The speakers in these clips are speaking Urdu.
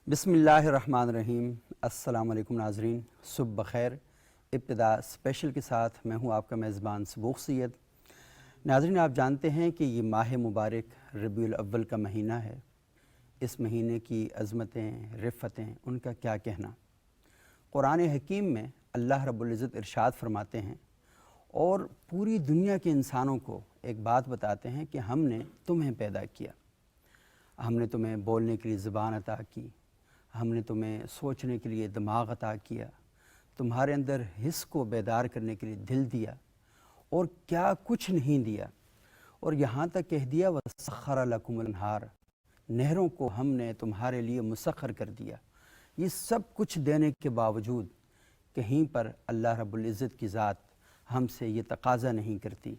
بسم اللہ الرحمن الرحیم۔ السلام علیکم ناظرین، صبح بخیر۔ ابتدا اسپیشل کے ساتھ میں ہوں آپ کا میزبان سبوق سید۔ ناظرین، آپ جانتے ہیں کہ یہ ماہ مبارک ربیع الاول کا مہینہ ہے۔ اس مہینے کی عظمتیں، رفتیں، ان کا کیا کہنا۔ قرآن حکیم میں اللہ رب العزت ارشاد فرماتے ہیں اور پوری دنیا کے انسانوں کو ایک بات بتاتے ہیں کہ ہم نے تمہیں پیدا کیا، ہم نے تمہیں بولنے کے لیے زبان عطا کی، ہم نے تمہیں سوچنے کے لیے دماغ عطا کیا، تمہارے اندر حس کو بیدار کرنے کے لیے دل دیا، اور کیا کچھ نہیں دیا۔ اور یہاں تک کہہ دیا وَسَخَّرَ لَكُمُ الْأَنْهَارَ، نہروں کو ہم نے تمہارے لیے مسخر کر دیا۔ یہ سب کچھ دینے کے باوجود کہیں پر اللہ رب العزت کی ذات ہم سے یہ تقاضا نہیں کرتی،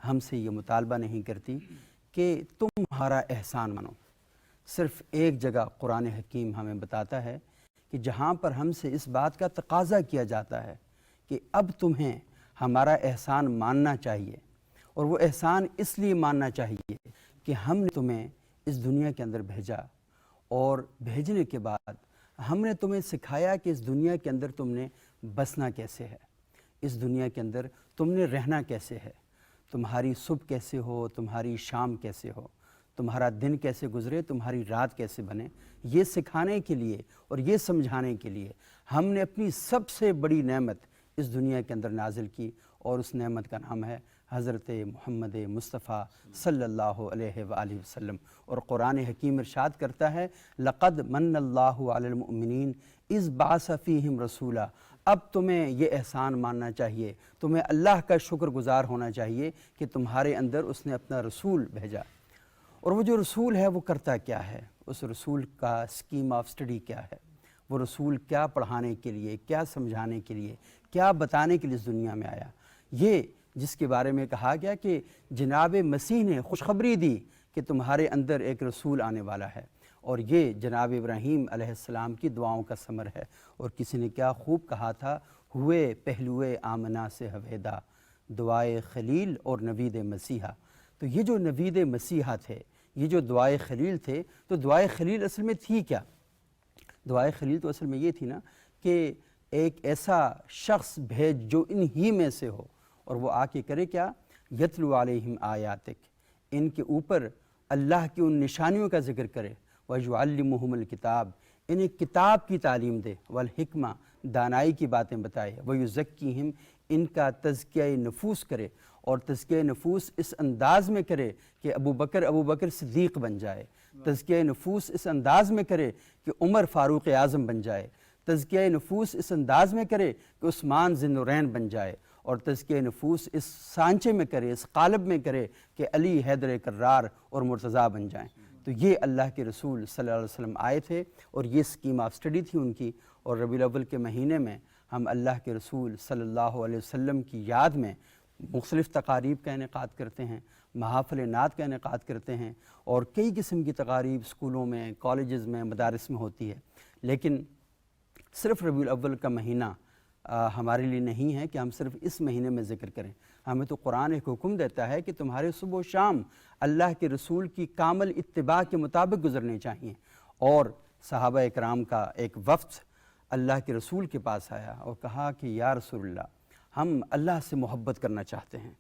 ہم سے یہ مطالبہ نہیں کرتی کہ تم ہمارا احسان منو۔ صرف ایک جگہ قرآن حکیم ہمیں بتاتا ہے کہ جہاں پر ہم سے اس بات کا تقاضا کیا جاتا ہے کہ اب تمہیں ہمارا احسان ماننا چاہیے، اور وہ احسان اس لیے ماننا چاہیے کہ ہم نے تمہیں اس دنیا کے اندر بھیجا، اور بھیجنے کے بعد ہم نے تمہیں سکھایا کہ اس دنیا کے اندر تم نے بسنا کیسے ہے، اس دنیا کے اندر تم نے رہنا کیسے ہے، تمہاری صبح کیسے ہو، تمہاری شام کیسے ہو، تمہارا دن کیسے گزرے، تمہاری رات کیسے بنے۔ یہ سکھانے کے لیے اور یہ سمجھانے کے لیے ہم نے اپنی سب سے بڑی نعمت اس دنیا کے اندر نازل کی، اور اس نعمت کا نام ہے حضرت محمد مصطفیٰ صلی اللہ علیہ وآلہ وسلم۔ اور قرآن حکیم ارشاد کرتا ہے لَقَدْ مَنَّ اللَّهُ عَلَى الْمُؤْمِنِينَ إِذْ بَعَثَ فِيهِمْ رَسُولًا۔ اب تمہیں یہ احسان ماننا چاہیے، تمہیں اللہ کا شکر گزار ہونا چاہیے کہ تمہارے اندر اس نے اپنا رسول بھیجا۔ اور وہ جو رسول ہے وہ کرتا کیا ہے، اس رسول کا اسکیم آف اسٹڈی کیا ہے، وہ رسول کیا پڑھانے کے لیے، کیا سمجھانے کے لیے، کیا بتانے کے لیے اس دنیا میں آیا۔ یہ جس کے بارے میں کہا گیا کہ جناب مسیح نے خوشخبری دی کہ تمہارے اندر ایک رسول آنے والا ہے، اور یہ جناب ابراہیم علیہ السلام کی دعاؤں کا ثمر ہے۔ اور کسی نے کیا خوب کہا تھا، ہوئے پہلوئے آمنہ سے ہویدا، دعائے خلیل اور نوید مسیحا۔ تو یہ جو نوید مسیحا تھے، یہ جو دعائے خلیل تھے، تو دعائے خلیل اصل میں تھی کیا؟ دعائے خلیل تو اصل میں یہ تھی نا کہ ایک ایسا شخص بھیج جو ان ہی میں سے ہو، اور وہ آ کے کرے کیا، یتلو علیہم آیاتک، ان کے اوپر اللہ کی ان نشانیوں کا ذکر کرے، وَيُعَلِّمُهُمُ الْكِتَابَ، انہیں کتاب کی تعلیم دے، والحکمہ، دانائی کی باتیں بتائے، وَيُزَكِّيهِمْ، ان کا تزکیہ نفوس کرے، اور تزکیہ نفوس اس انداز میں کرے کہ ابو بکر صدیق بن جائے، تزکیہ نفوس اس انداز میں کرے کہ عمر فاروق اعظم بن جائے، تزکیہ نفوس اس انداز میں کرے کہ عثمان ذی النورین بن جائے، اور تزکیہ نفوس اس سانچے میں کرے، اس قالب میں کرے کہ علی، حیدر کرار اور مرتضیٰ بن جائیں۔ تو یہ اللہ کے رسول صلی اللہ علیہ وسلم آئے تھے، اور یہ اسکیم آف اسٹڈی تھی ان کی۔ اور ربیع الاول کے مہینے میں ہم اللہ کے رسول صلی اللہ علیہ وسلم کی یاد میں مختلف تقاریب کا انعقاد کرتے ہیں، محافل نعت کا انعقاد کرتے ہیں، اور کئی قسم کی تقاریب اسکولوں میں، کالجز میں، مدارس میں ہوتی ہے۔ لیکن صرف ربیع الاول کا مہینہ ہمارے لیے نہیں ہے کہ ہم صرف اس مہینے میں ذکر کریں۔ ہمیں تو قرآن ایک حکم دیتا ہے کہ تمہارے صبح و شام اللہ کے رسول کی کامل اتباع کے مطابق گزرنے چاہیے۔ اور صحابہ اکرام کا ایک وفد اللہ کے رسول کے پاس آیا اور کہا کہ یا رسول اللہ، ہم اللہ سے محبت کرنا چاہتے ہیں،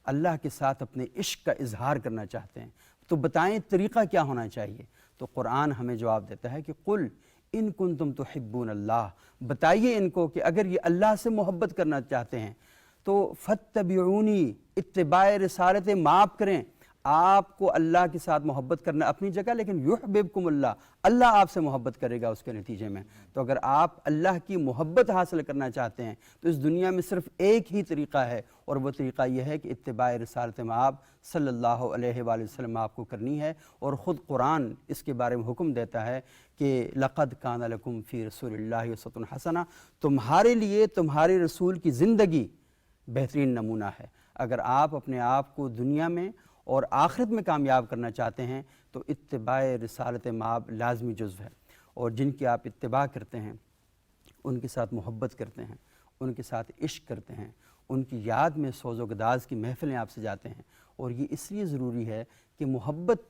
اللہ کے ساتھ اپنے عشق کا اظہار کرنا چاہتے ہیں، تو بتائیں طریقہ کیا ہونا چاہیے۔ تو قرآن ہمیں جواب دیتا ہے کہ قل ان کنتم تحبون اللہ، بتائیے ان کو کہ اگر یہ اللہ سے محبت کرنا چاہتے ہیں تو فاتبعونی، اتباع رسالت معاف کریں۔ آپ کو اللہ کے ساتھ محبت کرنا اپنی جگہ، لیکن یحببکم اللہ، اللہ آپ سے محبت کرے گا اس کے نتیجے میں۔ تو اگر آپ اللہ کی محبت حاصل کرنا چاہتے ہیں تو اس دنیا میں صرف ایک ہی طریقہ ہے، اور وہ طریقہ یہ ہے کہ اتباع رسالت مآب صلی اللہ علیہ وآلہ وسلم آپ کو کرنی ہے۔ اور خود قرآن اس کے بارے میں حکم دیتا ہے کہ لقد کان لکم فی رسول اللہ اسوۃ حسنہ، تمہارے لیے تمہارے رسول کی زندگی بہترین نمونہ ہے۔ اگر آپ اپنے آپ کو دنیا میں اور آخرت میں کامیاب کرنا چاہتے ہیں تو اتباع رسالت مآب لازمی جزو ہے، اور جن کی آپ اتباع کرتے ہیں ان کے ساتھ محبت کرتے ہیں، ان کے ساتھ عشق کرتے ہیں، ان کی یاد میں سوز و گداز کی محفلیں آپ سجاتے ہیں۔ اور یہ اس لیے ضروری ہے کہ محبت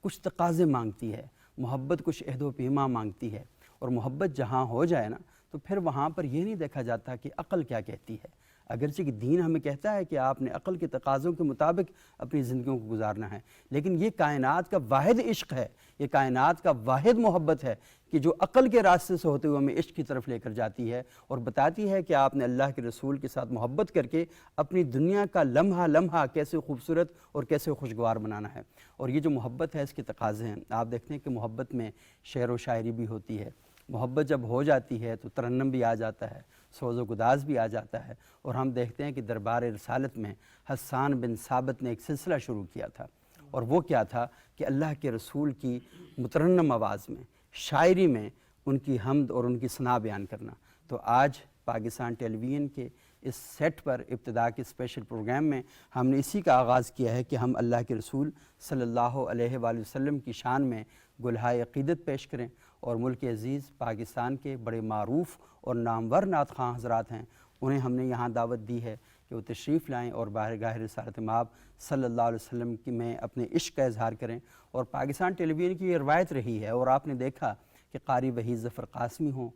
کچھ تقاضے مانگتی ہے، محبت کچھ عہد و پیما مانگتی ہے، اور محبت جہاں ہو جائے نا تو پھر وہاں پر یہ نہیں دیکھا جاتا کہ عقل کیا کہتی ہے، اگرچہ کہ دین ہمیں کہتا ہے کہ آپ نے عقل کے تقاضوں کے مطابق اپنی زندگیوں کو گزارنا ہے، لیکن یہ کائنات کا واحد عشق ہے، یہ کائنات کا واحد محبت ہے کہ جو عقل کے راستے سے ہوتے ہوئے ہمیں عشق کی طرف لے کر جاتی ہے اور بتاتی ہے کہ آپ نے اللہ کے رسول کے ساتھ محبت کر کے اپنی دنیا کا لمحہ لمحہ کیسے خوبصورت اور کیسے خوشگوار بنانا ہے۔ اور یہ جو محبت ہے اس کے تقاضے ہیں، آپ دیکھتے ہیں کہ محبت میں شعر و شاعری بھی ہوتی ہے، محبت جب ہو جاتی ہے تو ترنم بھی آ جاتا ہے، سوز و گداز بھی آ جاتا ہے، اور ہم دیکھتے ہیں کہ دربار رسالت میں حسان بن ثابت نے ایک سلسلہ شروع کیا تھا، اور وہ کیا تھا کہ اللہ کے رسول کی مترنم آواز میں، شاعری میں ان کی حمد اور ان کی ثنا بیان کرنا۔ تو آج پاکستان ٹیلی ویژن کے اس سیٹ پر ابتدا کے اسپیشل پروگرام میں ہم نے اسی کا آغاز کیا ہے کہ ہم اللہ کے رسول صلی اللہ علیہ وآلہ وسلم کی شان میں گلہائے عقیدت پیش کریں، اور ملک عزیز پاکستان کے بڑے معروف اور نامور نعت خواں حضرات ہیں، انہیں ہم نے یہاں دعوت دی ہے کہ وہ تشریف لائیں اور بارگاہ رسالت مآب صلی اللہ علیہ وسلم کی میں اپنے عشق کا اظہار کریں۔ اور پاکستان ٹیلی ویژن کی یہ روایت رہی ہے، اور آپ نے دیکھا کہ قاری وحید ظفر قاسمی ہوں،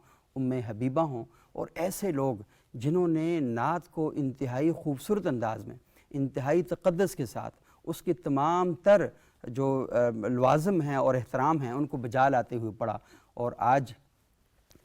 حبیبہ ہوں، اور ایسے لوگ جنہوں نے نعت کو انتہائی خوبصورت انداز میں، انتہائی تقدس کے ساتھ اس کے تمام تر جو لوازم ہیں اور احترام ہیں ان کو بجا لاتے ہوئے پڑھا، اور آج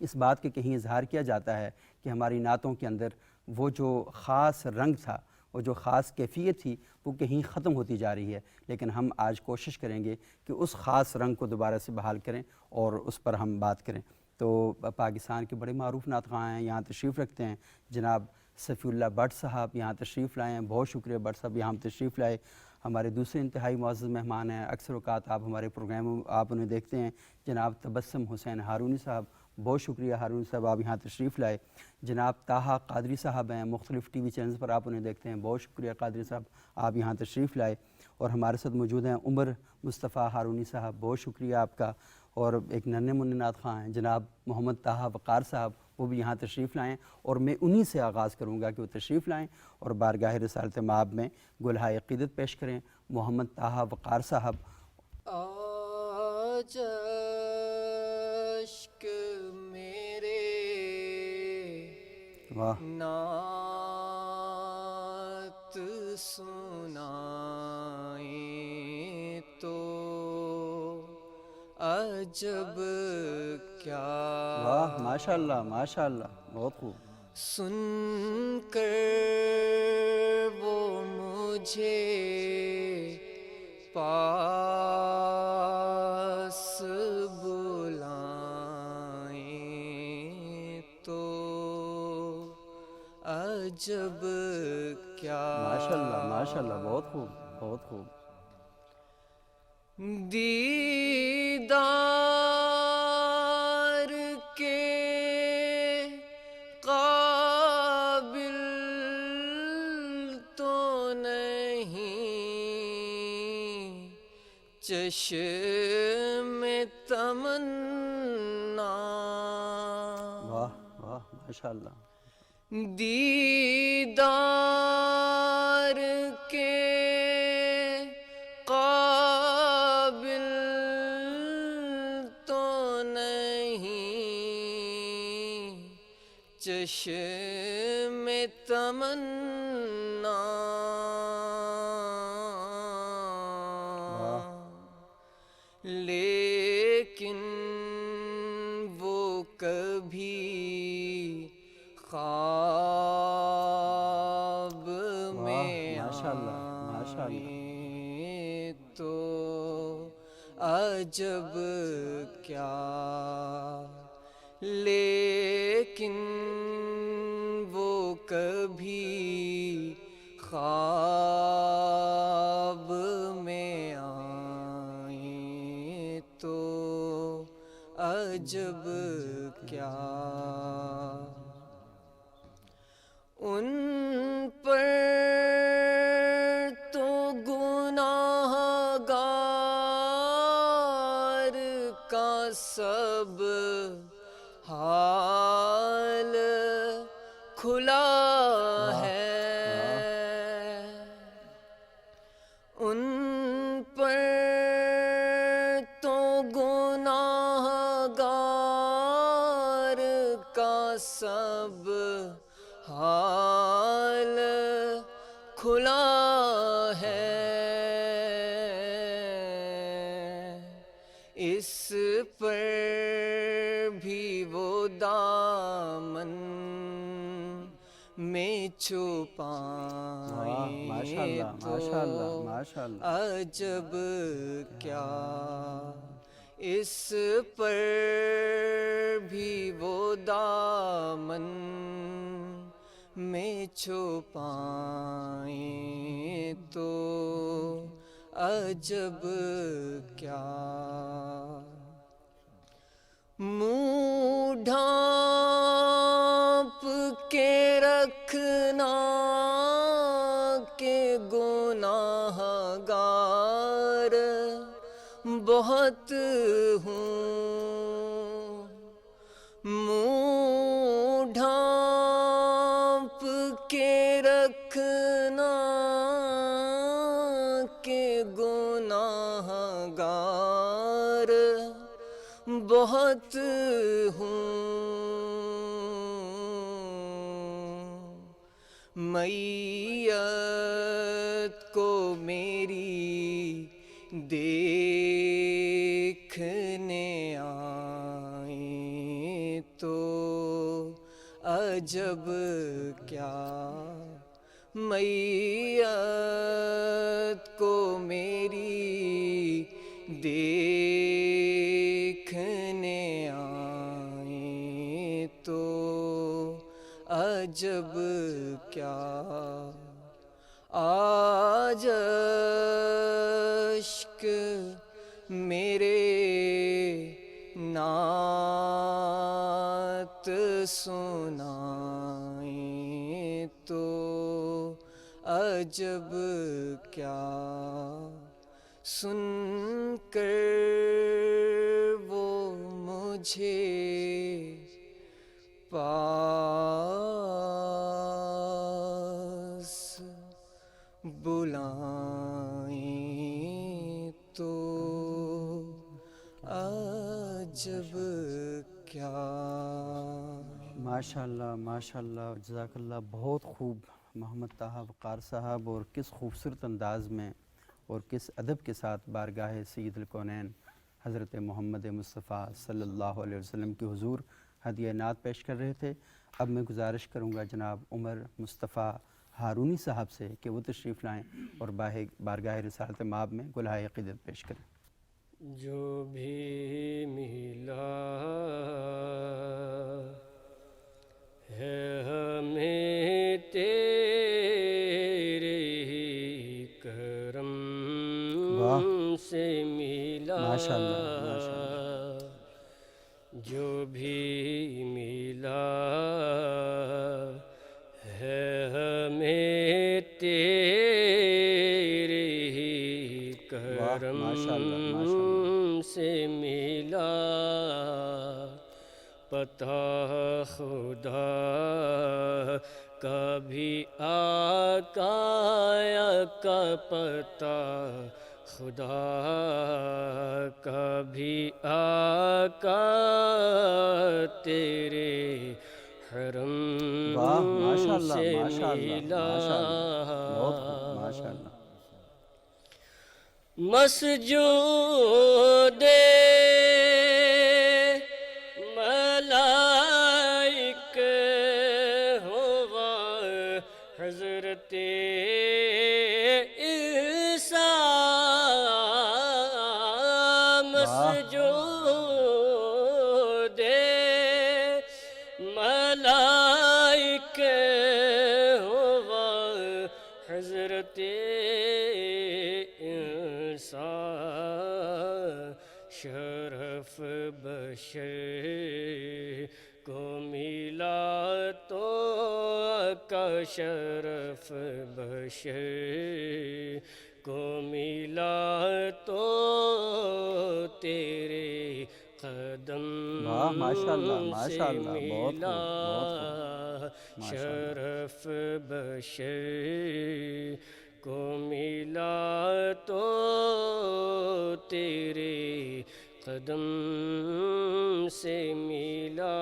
اس بات کے کہیں اظہار کیا جاتا ہے کہ ہماری نعتوں کے اندر وہ جو خاص رنگ تھا، وہ جو خاص کیفیت تھی، وہ کہیں ختم ہوتی جا رہی ہے، لیکن ہم آج کوشش کریں گے کہ اس خاص رنگ کو دوبارہ سے بحال کریں اور اس پر ہم بات کریں۔ تو پاکستان کے بڑے معروف نعت خواں ہیں، یہاں تشریف رکھتے ہیں جناب صفی اللہ بٹ صاحب، یہاں تشریف لائے ہیں، بہت شکریہ بٹ صاحب یہاں تشریف لائے۔ ہمارے دوسرے انتہائی معزز مہمان ہیں، اکثر اوقات آپ ہمارے پروگراموں آپ انہیں دیکھتے ہیں، جناب تبسم حسین ہارونی صاحب، بہت شکریہ ہارونی صاحب آپ یہاں تشریف لائے۔ جناب طاہا قادری صاحب ہیں، مختلف ٹی وی چینلز پر آپ انہیں دیکھتے ہیں، بہت شکریہ قادری صاحب آپ یہاں تشریف لائے۔ اور ہمارے ساتھ موجود ہیں عمر مصطفیٰ ہارونی صاحب، بہت شکریہ آپ کا۔ اور ایک ننھے منھے نعت خواں ہیں جناب محمد طاہا وقار صاحب، وہ بھی یہاں تشریف لائیں، اور میں انہی سے آغاز کروں گا کہ وہ تشریف لائیں اور بارگاہ رسالت مآب میں گلہائے عقیدت پیش کریں۔ محمد طاہا وقار صاحب۔ آج اشک میرے واہ، نعت سنائیں تو عجب کیا، واہ، ماشاء اللہ ماشاء اللہ، بہت خوب۔ سن کر وہ مجھے پاس بلائیں تو عجب کیا، ماشاء اللہ ماشاء اللہ، بہت خوب بہت خوب۔ دیدار کے قابل تو نہیں چشم تمنا، واہ واہ، ماشاء اللہ۔ دیدار کے قابل تو نہیں چشم تمنا، لیکن وہ کبھی خواب میں ماشاء اللہ ماشاء اللہ۔ آئیں تو عجب کیا، لیکن وہ کبھی خواب میں آئیں تو عجب کیا، ان پر تو گناہ گار کا سب حال کھلا ہے، ان پر تو گناہ گار سب حال کھلا ہے، اس پر بھی وہ دامن میں چھپائیں ماشاء اللہ ماشاء اللہ ماشاء اللہ۔ عجب کیا، اس پر بھی وہ دامن میں چھپائیں تو عجب کیا۔ منہ ڈھانپ کے رکھنا کہ گناہ گار بہت ہوں، منہ ڈھانپ کے رکھنا کہ گناہ گار بہت ہوں، میت کو میری دیکھنے آئیں تو عجب کیا، میت کو میری دیکھنے آئیں تو عجب کیا۔ آج اشک میرے نعت سنائیں تو عجب کیا، سن کر وہ مجھے پاس بلائیں تو عجب کیا۔ ماشاء اللہ ماشاء اللہ، جزاک اللہ، بہت خوب محمد طاہر وقار صاحب، اور کس خوبصورت انداز میں اور کس ادب کے ساتھ بارگاہ سید الکونین حضرت محمد مصطفیٰ صلی اللہ علیہ وسلم کی حضور ہدیہ نعت پیش کر رہے تھے۔ اب میں گزارش کروں گا جناب عمر مصطفیٰ ہارونی صاحب سے کہ وہ تشریف لائیں اور بارگاہ رسالت مآب میں گلہائے عقیدت پیش کریں۔ جو بھی ملا ہے ہمیں تیرے ہی کرم سے ملا، ماشاء اللہ ماشاء اللہ، جو بھی ملا ہے ہمیں تیرے ہی کرم ماشاء اللہ ماشاء اللہ، سے ملا، پتہ خدا کا بھی آقا کا پتہ خدا کا بھی آقا تیرے حرم واہ ماشاء اللہ سے ماشاء اللہ ملا، ماشاء اللہ، بہت خوب ماشاء اللہ۔ مسجود ملائک ہوا حضرت عیسیٰ، مسجود ملائک ہوا حضرت شرف بشر کو ملا تو کا شرف بشر کو ملا تو تیرے قدم ماشاء اللہ سے ماشاء اللہ، بہت خوب ملا، بہت خوب، شرف بشر کو ملا تو تیرے قدم سے ملا،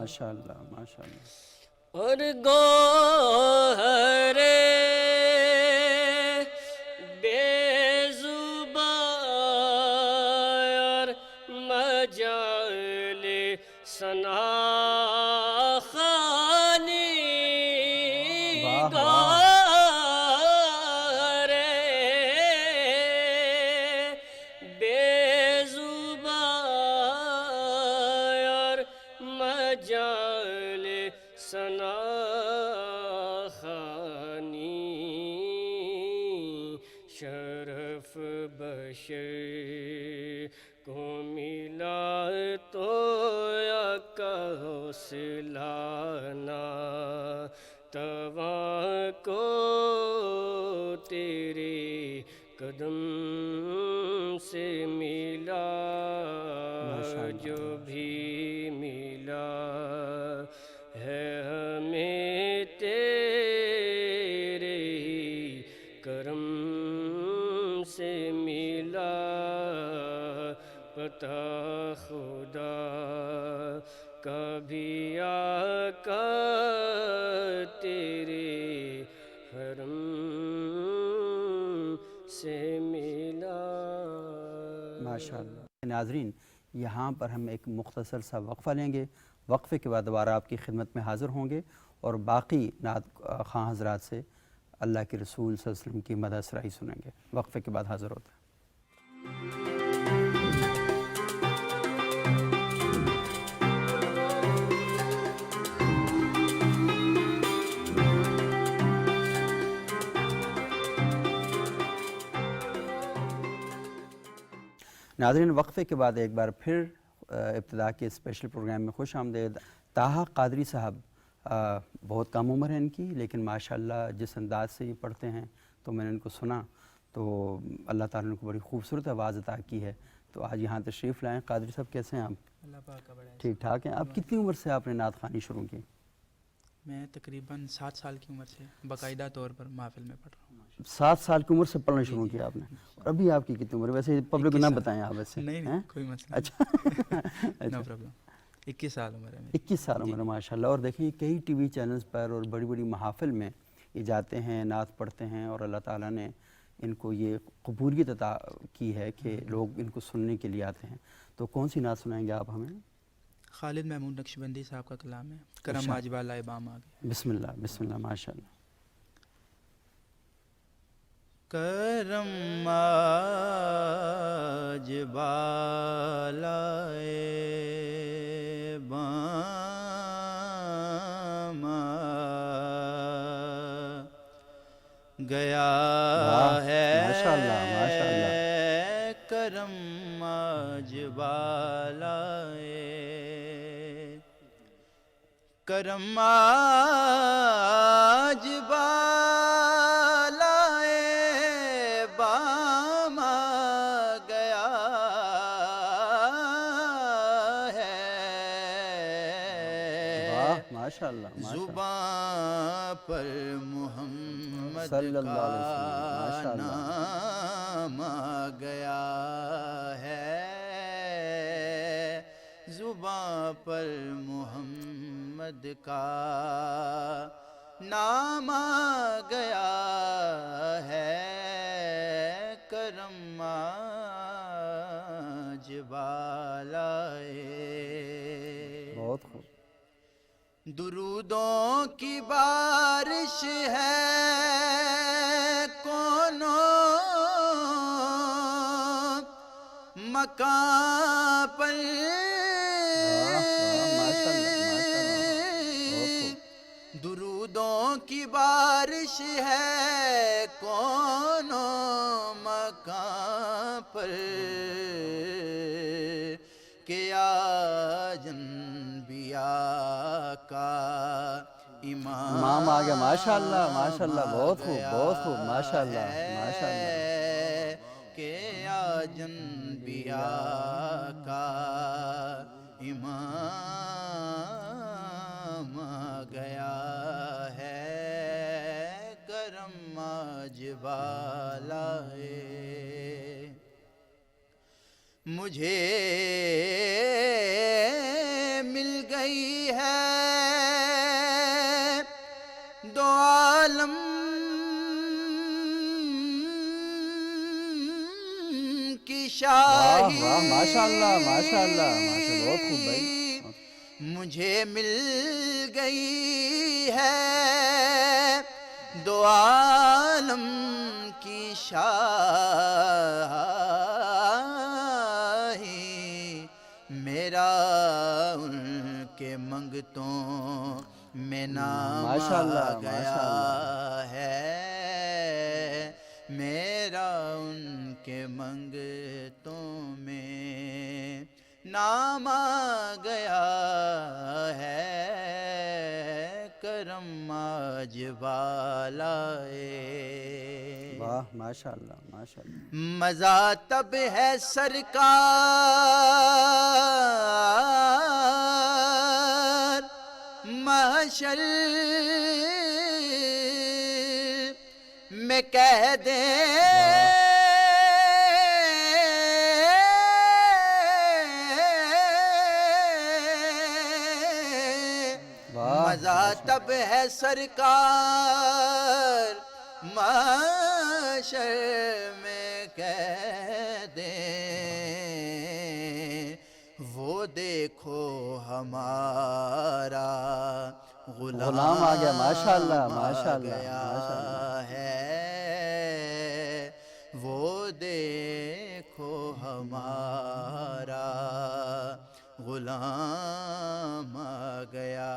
ماشاء اللہ ماشاء اللہ. اور گوہر بے زبان اور مجال ثنا خوانی واہ واہ. گوہر بے زبان اور مجال ثنا خوانی شرف بشر کو ملا تو یا کہو سلانا تواں کو تیرے قدم سے ملا جو بھی ملا ہے ہمیں تیرے ہی کرم سے ملا پتہ خدا کبھی آقا تیرے حرم سے ملا. ماشاء اللہ. ناظرین یہاں پر ہم ایک مختصر سا وقفہ لیں گے. وقفے کے بعد دوبارہ آپ کی خدمت میں حاضر ہوں گے اور باقی نعت خواں حضرات سے اللہ کے رسول صلی اللہ علیہ وسلم کی مدح سرائی سنیں گے. وقفے کے بعد حاضر ہوتے ہیں. ناظرین وقفے کے بعد ایک بار پھر ابتدا کے اسپیشل پروگرام میں خوش آمدید. طاہا قادری صاحب بہت کم عمر ہے ان کی لیکن ماشاءاللہ جس انداز سے یہ پڑھتے ہیں تو میں نے ان کو سنا تو اللہ تعالیٰ نے ان کو بڑی خوبصورت آواز عطا کی ہے. تو آج یہاں تشریف لائیں. قادری صاحب کیسے ہیں آپ؟ اللہ پاک کا بڑا ٹھیک ٹھاک ہیں. آپ کتنی عمر سے آپ نے نعت خوانی شروع کی؟ میں تقریباً 7 سال کی عمر سے باقاعدہ طور پر محفل میں پڑھ رہا ہوں. 7 سال کی عمر سے پڑھنا شروع کیا آپ نے اور ابھی آپ کی کتنی عمر ہے؟ ویسے پبلک کو نہ بتائیں آپ ویسے. نہیں کوئی مسئلہ اچھا نو پرابلم. 21 سال عمر ہے میری. 21 سال عمر ہے ماشاءاللہ. اور دیکھیں کئی ٹی وی چینلز پر اور بڑی بڑی محافل میں یہ جاتے ہیں نعت پڑھتے ہیں اور اللہ تعالیٰ نے ان کو یہ قبولیت عطا کی ہے کہ لوگ ان کو سننے کے لیے آتے ہیں. تو کون سی نعت سنائیں گے آپ ہمیں؟ خالد محمود نقشبندی صاحب کا کلام ہے کرم آج بالا بام آ گیا. بسم اللہ بسم اللہ ماشاءاللہ. کرم آج بالائے بام آ گیا ہے ماشاءاللہ ماشاءاللہ. کرم آج بالائے کرم آج بالائے بام آ گیا ہے. واہ ماشاءاللہ ماشاءاللہ. زباں پر محمد صلی اللہ علیہ وسلم. کا ماشاءاللہ. نام آ گیا ہے. زباں پر محمد کا نام آ گیا ہے. کرم آج بالائے. بہت خوب. درودوں کی بارش ہے کونوں مکان پر. درودوں کی بارش ہے کونوں مکان پر کہ آج انبیاء کا امام آ گیا. ماشاءاللہ ماشاءاللہ. بہت خوب بہت خوب. ماشاءاللہ ماشاءاللہ. کہ آج انبیاء کا امام آ گیا ہے. کرم آج بالائے. مجھے مل گئی ہے کی واہ شاہی واہ ماشاءاللہ ماشاءاللہ ماشاءاللہ، بہت خوب بھائی. مجھے مل گئی ہے دو عالم کی شاہی، میرا ان کے منگتوں میں نام آ ماشاءاللہ گیا ماشاءاللہ. ہے، میرا ان کے منگتوں میں نام آ گیا ہے، کرم آج بالائے. واہ ماشاءاللہ ماشاءاللہ. مزہ تب ہے سرکار محشر میں کہہ دیں واہ مزہ تب ہے سرکار محشر میں کہہ دیں، وہ دیکھو ہمارا غلام آ گیا ماشاءاللہ آ ماشاءاللہ گیا ماشاءاللہ. ہے، وہ دیکھو ہمارا غلام آ گیا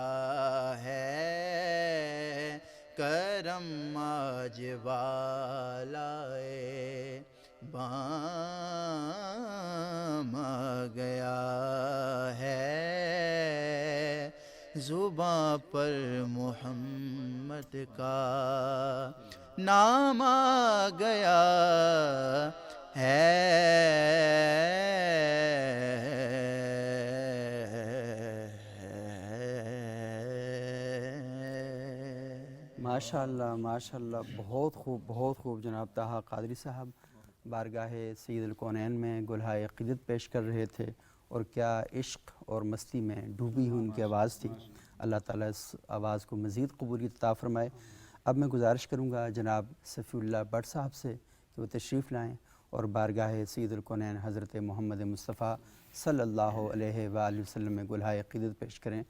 ہے، کرم آج بالائے بام آ گیا ہے، زباں پر محمد کا نام آ گیا ماشاءاللہ ماشاءاللہ، بہت خوب بہت خوب. جناب طاہا قادری صاحب بارگاہ سید الکونین میں گلہائے عقیدت پیش کر رہے تھے، اور کیا عشق اور مستی میں ڈوبی ہوئی ان کی آواز تھی. اللہ تعالیٰ اس آواز کو مزید قبولیت عطا فرمائے. اب میں گزارش کروں گا جناب صفی اللہ بٹ صاحب سے کہ وہ تشریف لائیں اور بارگاہ سید الکونین حضرت محمد مصطفیٰ صلی اللہ علیہ وآلہ وسلم میں گلہائے عقیدت پیش کریں.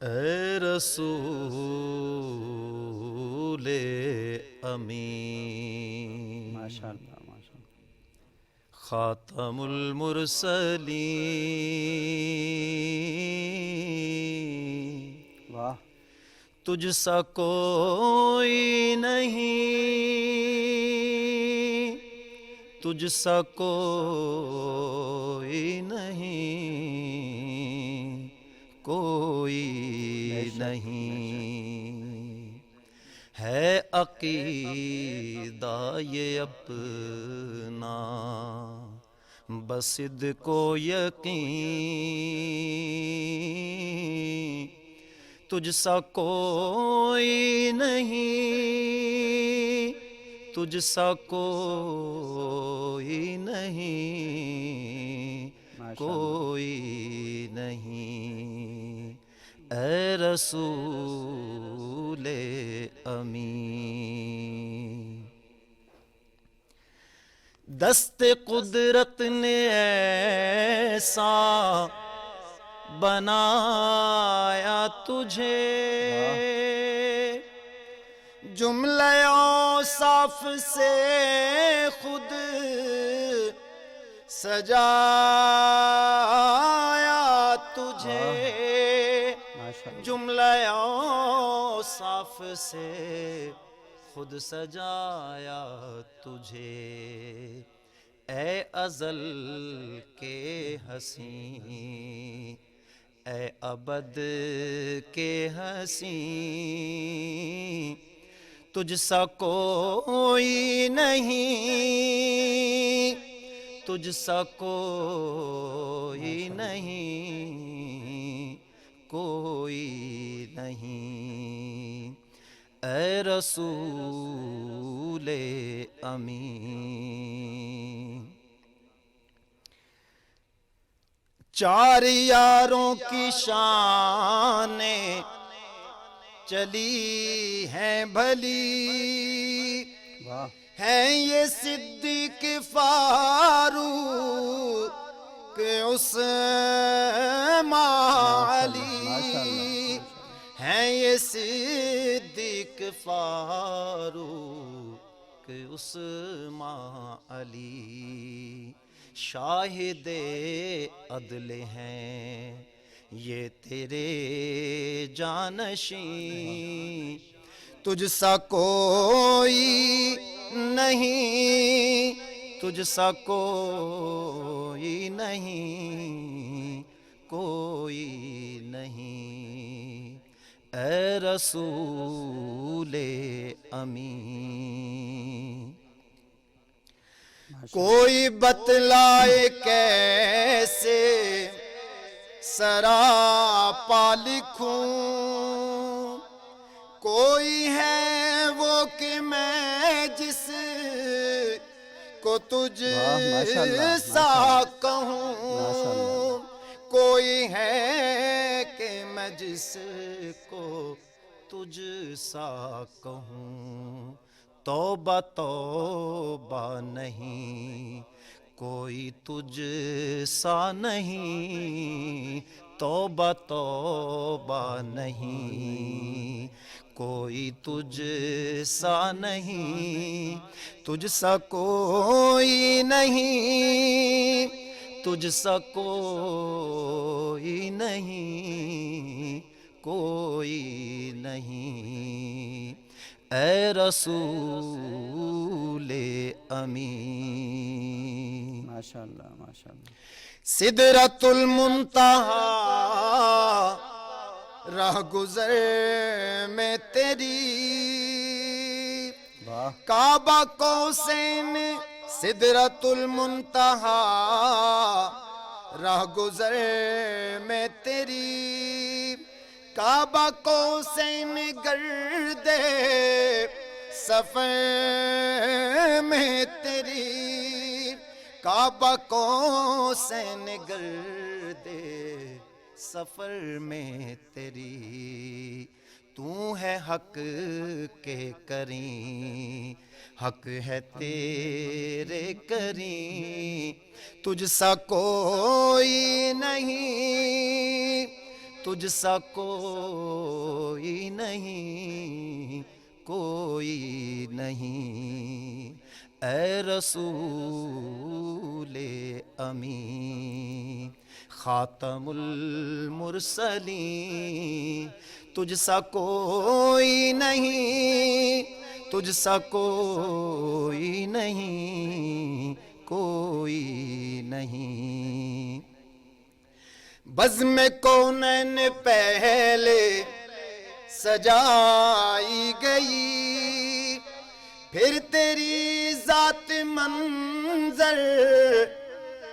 اے رسول امین، ماشاءاللہ ماشاءاللہ. خاتم المرسلین، واہ تجھ سا کوئی نہیں، تجھ سا کوئی نہیں، کوئی نہیں ہے عقیدہ یہ اپنا، بس صدق و یقین، تجھ سا کوئی نہیں، تجھ سا کوئی نہیں، کوئی نہیں، اے رسول امین. دست قدرت نے ایسا بنایا تجھے، جملہ اوصاف سے خود سجایا تجھے، جملہ اوصاف سے خود سجایا تجھے، اے ازل کے حسین، اے ابد کے حسین، تجھ سا کوئی نہیں، تجھ سا کوئی نہیں، کوئی نہیں، اے رسول امین. چار یاروں کی شانیں چلی ہیں بھلی، ہیں یہ صدیق فاروق علی ہیں یہ صدیق فاروق عثمان علی شاہد عدل ہیں یہ تیرے جانشین تجھ سا کوئی نہیں تجھ سا کوئی نہیں کوئی نہیں اے رسول امین کوئی بتلائے کیسے سراپا لکھوں کوئی ہے وہ کہ میں جس کو تجھ سا کہوں کوئی ہے کہ میں جس کو تجھ سا کہوں توبہ توبہ نہیں کوئی تجھ سا نہیں توبہ توبہ نہیں کوئی تجھ سا نہیں تجھ سا کوئی نہیں تجھ سا کوئی نہیں کوئی نہیں اے رسول امین ماشاءاللہ ماشاءاللہ سدرۃ المنتہا راہ گزر میں تیری واہ کعبہ قوسین سدرۃ المنتہا راہ گزر میں تیری کعبہ قوسین گرد سفر میں تیری کعبہ قوسین گرد سفر میں تیری تو ہے حق کے کریں حق ہے تیرے کریں تجھ سا کوئی نہیں تجھ سا کوئی نہیں کوئی نہیں اے رسول امین خاتم المرسلین تجھ سا کوئی نہیں تجھ سا کوئی نہیں کوئی نہیں بزم کونین پہلے سجائی گئی پھر تیری ذات منظر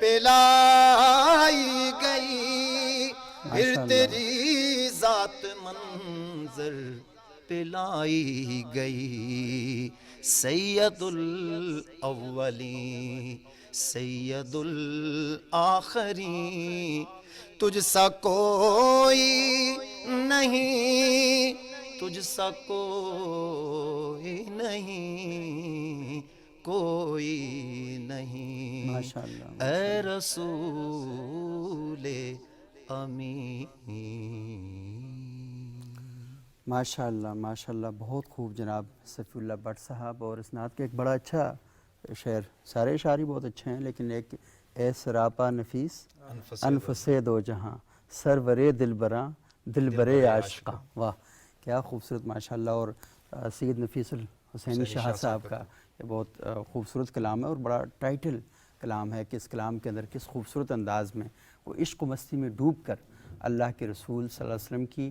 پلائی گئی پھر تیری ذات منظر پلائی گئی سید الاولین سید الآخرین تجھ سا کوئی نہیں تجھ سا کوئی نہیں کوئی نہیں ماشاءاللہ اے رسول امین ماشاءاللہ ماشاءاللہ بہت خوب جناب صفی اللہ بٹ صاحب اور اس نعت کا ایک بڑا اچھا شعر سارے اشعاری بہت اچھے ہیں لیکن ایک اے سراپا نفیس انفس دو جہاں سرور دلبراں دلبرے عاشقاں واہ کیا خوبصورت ماشاءاللہ اور سید نفیس الحسینی شاہ صاحب کا یہ بہت خوبصورت کلام ہے اور بڑا ٹائٹل کلام ہے کہ اس کلام کے اندر کس خوبصورت انداز میں وہ عشق و مستی میں ڈوب کر اللہ کے رسول صلی اللہ علیہ وسلم کی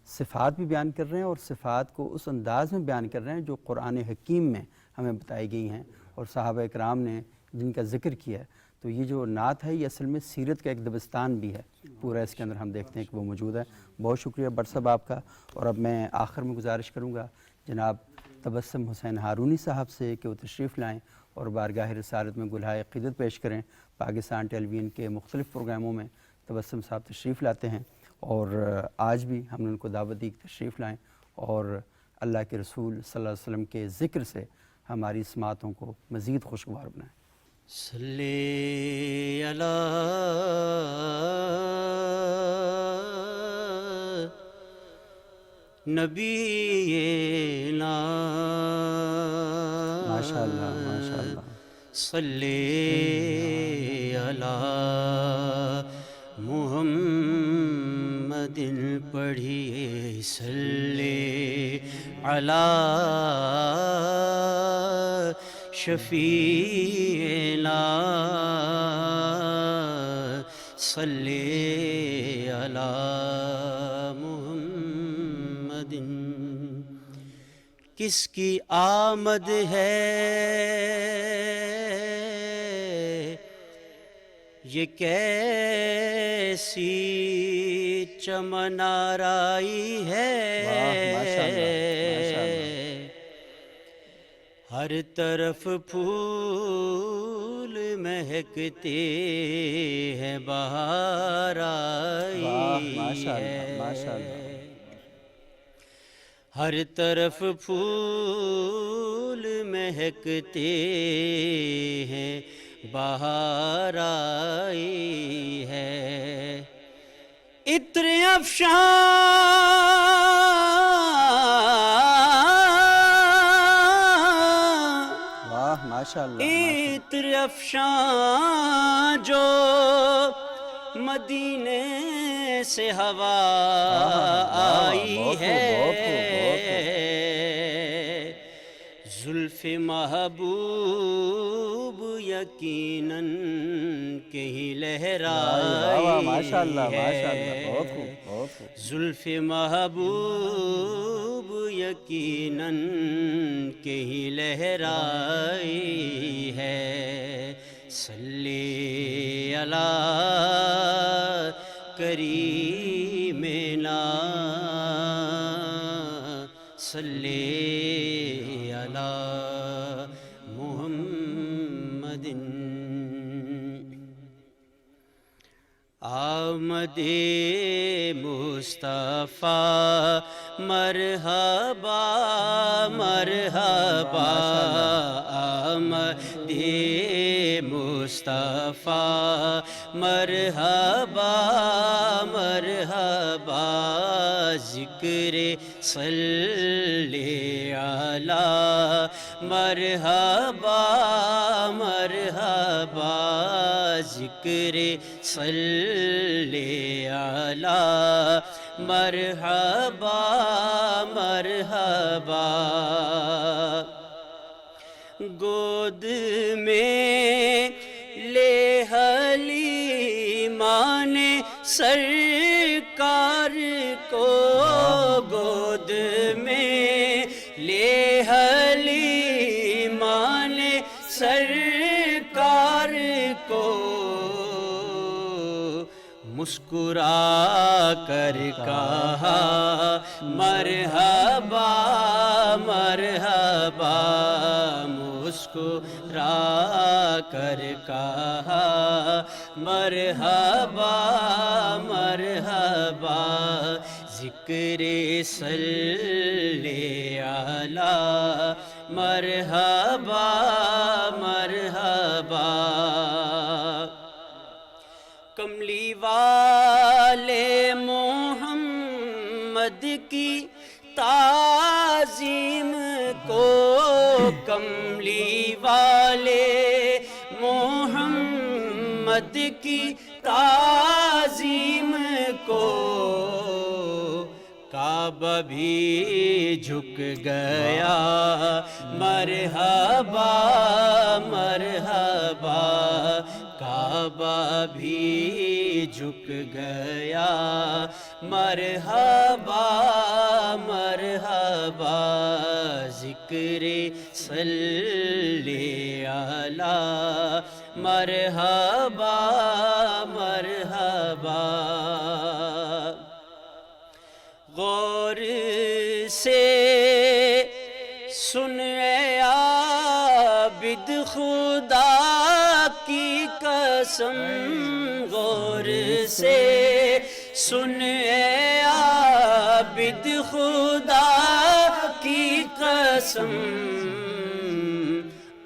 صفات بھی بیان کر رہے ہیں اور صفات کو اس انداز میں بیان کر رہے ہیں جو قرآن حکیم میں ہمیں بتائی گئی ہیں اور صحابہ اکرام نے جن کا ذکر کیا ہے. تو یہ جو نعت ہے یہ اصل میں سیرت کا ایک دبستان بھی ہے پورا اس کے اندر ہم دیکھتے ہیں کہ وہ موجود ہے. بہت شکریہ بٹ صاحب آپ کا. اور اب میں آخر میں گزارش کروں گا جناب تبسم حسین ہارونی صاحب سے کہ وہ تشریف لائیں اور بارگاہ رسالت میں گلہائے عقیدت پیش کریں. پاکستان ٹیلی ویژن کے مختلف پروگراموں میں تبسم صاحب تشریف لاتے ہیں اور آج بھی ہم نے ان کو دعوت دی کہ تشریف لائیں اور اللہ کے رسول صلی اللہ علیہ وسلم کے ذکر سے ہماری سماعتوں کو مزید خوشگوار بنائیں. صلی علی نبینا ماشاءاللہ ماشاءاللہ. صلی علی محمد پڑھیے صلی علی شفیعنا صلی علی محمد. کس کی آمد ہے یہ کیسی چمن آرائی ہے. واہ، ماشاءاللہ، ماشاءاللہ. ہر طرف پھول مہکتے ہیں بہار آئی واہ، ماشاءاللہ، ہے. ماشاءاللہ. ہر طرف پھول مہکتے ہیں بہار آئی ہے. عطر افشاں واہ ماشاءاللہ. عطر افشاں جو مدینے سے ہوا آئی ہے. زلف محبوب یقیناً کہیں لہرائی ماشاءاللہ ہے. ماشاءاللہ. بہت خوب بہت خوب. زلف محبوب یقیناً کہیں لہرائی ہے. صلی علی کریمنا صلی علی محمد. آمد مصطفیٰ مرحبا مرحبا. آمد مصطفیٰ مرحبا مرحبا. ذکر صلی علی مرحبا مرحبا. ذکر صلی علی مرحبا مرحبا. گود میں لے حلیمہ نے سرکار کو. گود میں لے حلیمہ نے سرکار کو. مسکرا کر کہا مرحبا مرحبا. مسکرا کر کہا مرحبا مرحبا. ذکر صلی علی مرحبا مرحبا. کملی والے محمد کی تعظیم کو. کملی والے محمد کی تعظیم کو. کعبہ بھی جھک گیا مرحبا مرحبا. کعبہ بھی جھک گیا مرحبا مرحبا. ذکر صلی علی مرحبا مرحبا. غور سے سن اے عابد خدا کی قسم. غور سے سن اے عابد خدا کی قسم.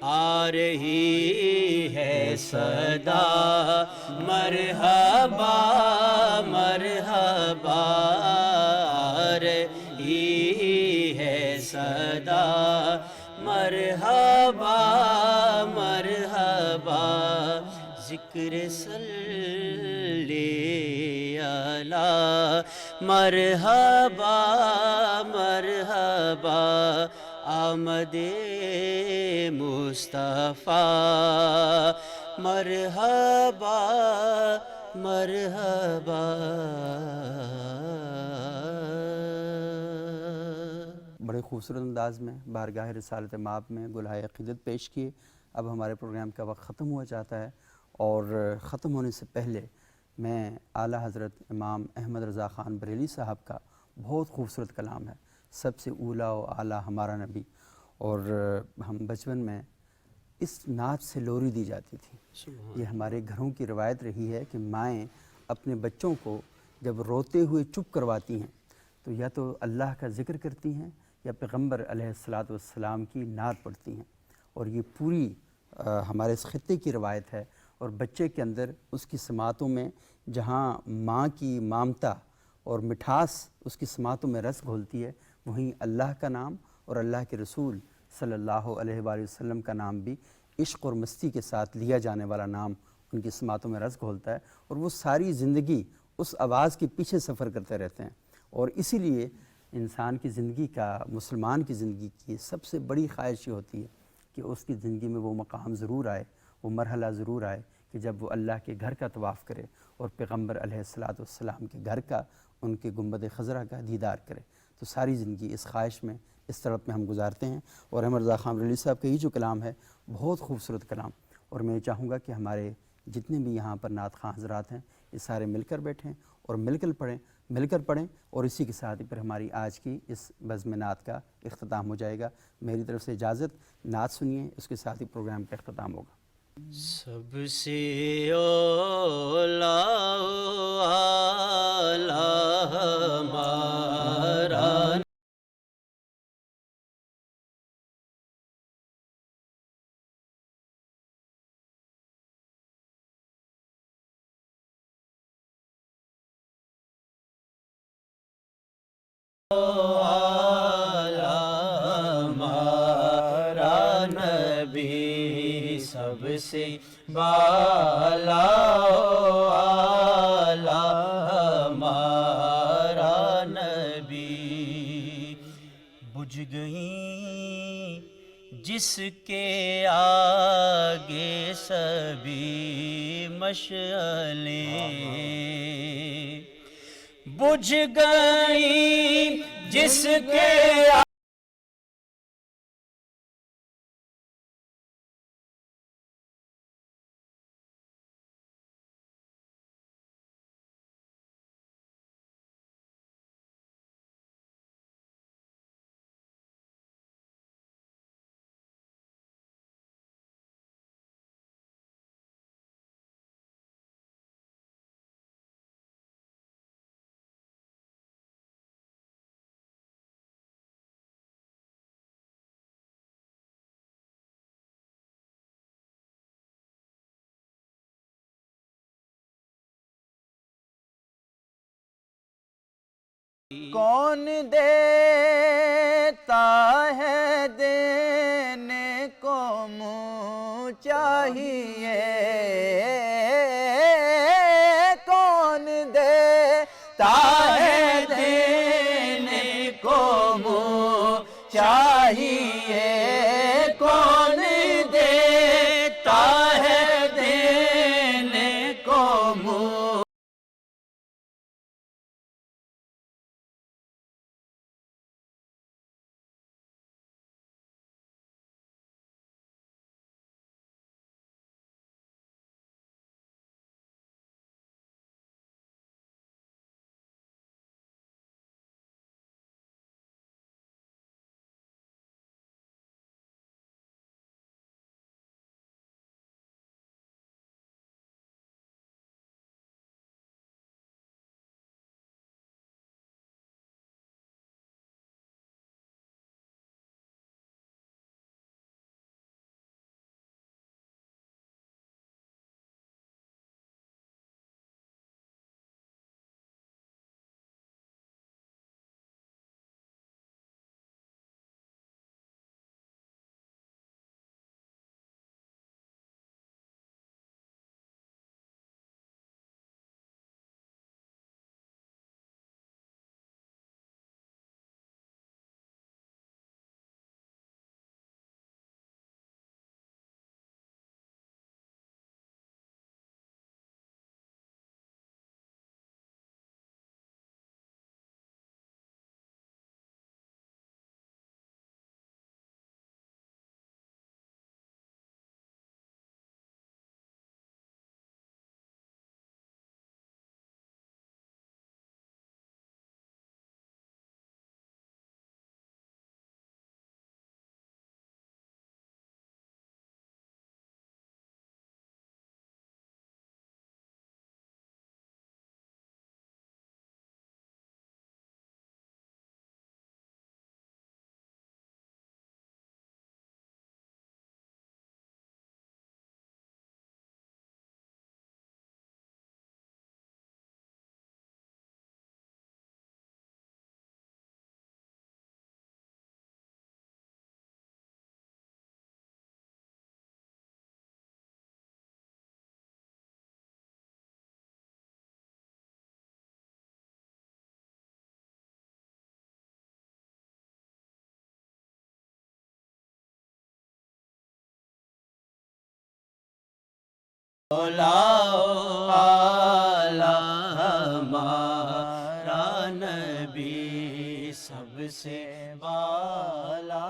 آ رہی ہے صدا مرحبا مرحبا. آ رہی ذکر صلی علی مرحبا مرحبا آمد مصطفیٰ مرحبا مرحبا. بڑے خوبصورت انداز میں بارگاہ رسالت مآب میں گلہائے عقیدت پیش کیے. اب ہمارے پروگرام کا وقت ختم ہوا چاہتا ہے، اور ختم ہونے سے پہلے میں اعلیٰ حضرت امام احمد رضا خان بریلوی صاحب کا بہت خوبصورت کلام ہے، سب سے اولیٰ و اعلیٰ ہمارا نبی، اور ہم بچپن میں اس نعت سے لوری دی جاتی تھی. یہ ہمارے گھروں کی روایت رہی ہے کہ مائیں اپنے بچوں کو جب روتے ہوئے چپ کرواتی ہیں تو یا تو اللہ کا ذکر کرتی ہیں یا پیغمبر علیہ الصلاۃ والسلام کی نعت پڑھتی ہیں. اور یہ پوری ہمارے اس خطے کی روایت ہے. اور بچے کے اندر اس کی سماعتوں میں جہاں ماں کی مامتا اور مٹھاس اس کی سماعتوں میں رس گھولتی ہے، وہیں اللہ کا نام اور اللہ کے رسول صلی اللہ علیہ وآلہ وسلم کا نام بھی عشق اور مستی کے ساتھ لیا جانے والا نام ان کی سماعتوں میں رس گھولتا ہے، اور وہ ساری زندگی اس آواز کے پیچھے سفر کرتے رہتے ہیں. اور اسی لیے انسان کی زندگی کا، مسلمان کی زندگی کی سب سے بڑی خواہش یہ ہوتی ہے کہ اس کی زندگی میں وہ مقام ضرور آئے، وہ مرحلہ ضرور آئے کہ جب وہ اللہ کے گھر کا طواف کرے اور پیغمبر علیہ الصلاۃ والسلام کے گھر کا، ان کے گنبد خضرا کا دیدار کرے. تو ساری زندگی اس خواہش میں، اس طرف میں ہم گزارتے ہیں. اور احمد رضا خان بریلوی صاحب کا یہ جو کلام ہے بہت خوبصورت کلام، اور میں چاہوں گا کہ ہمارے جتنے بھی یہاں پر نعت خواں حضرات ہیں یہ سارے مل کر بیٹھیں اور مل کر پڑھیں. اور اسی کے ساتھ ہی پھر ہماری آج کی اس بزم نعت کا اختتام ہو جائے گا. میری طرف سے اجازت، نعت سنیے، اس کے ساتھ ہی پروگرام کا اختتام ہوگا. سب سے اولیٰ اعلیٰ ہمارا ہمارا نبی سب سے بالا اعلیٰ ہمارا نبی. بجھ گئیں جس کے آگے سبھی مشعلیں، بجھ گئیں جس کے کون دیتا ہے دینے کو منہ چاہیے، کون دیتا ہے دینے کو منہ چاہیے، کون دیتا ہے دینے کو منہ آلہ ہمارا نبی سب سے بالا